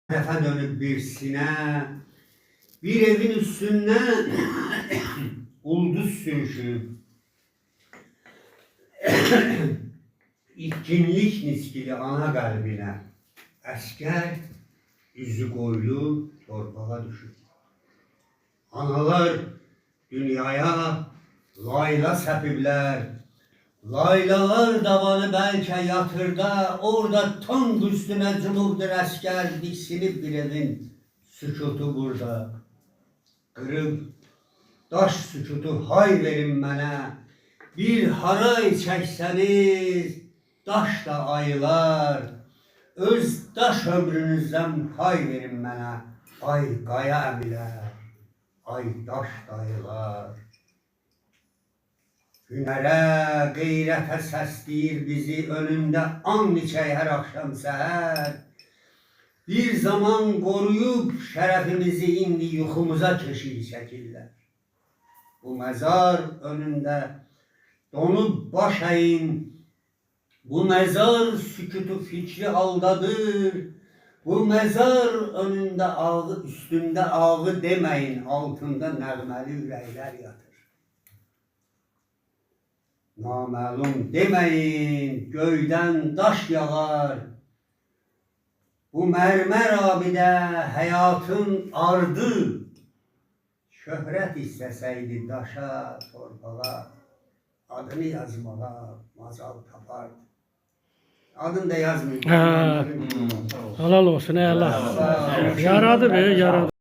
Tefe dönüp birsine, bir evin üstünden ulduz sürüşü, itkinlik niskili ana kalbine, asker yüzü koylu torpağa düşür. Analar dünyaya layla sepibler, laylalar davanı belki yatırda, orada tam üstüne cumubdur asker, diksinip bir evin sükutu burada. Kırıp daş sükutu hay verin bana, bir haray çekseniz daş da ayılar, öz daş ömrünüzden pay verin bana, ay kaya emiler, ay daş dayılar. Hünere, gayrete səsləyir bizi, önünde an içək her akşam seher. Bir zaman koruyup şerefimizi indi yuxumuza keşiy çəkirlər. Bu mezar önünde donup baş əyin, bu mezar sükutu fikri aldadır. Bu mezar önünde ağı, üstünde ağı demeyin, altında nəğməli ürəklər yatır. Naməlum demeyin, göyden daş yağar. Bu mermer abidə hayatın ardı. Şöhrət istəsəydi daşa, torpağa, adını yazmağa macal tapardı. Adını da yazmıyor. Halal olsun ey Allah. Yaradı be, yaradı.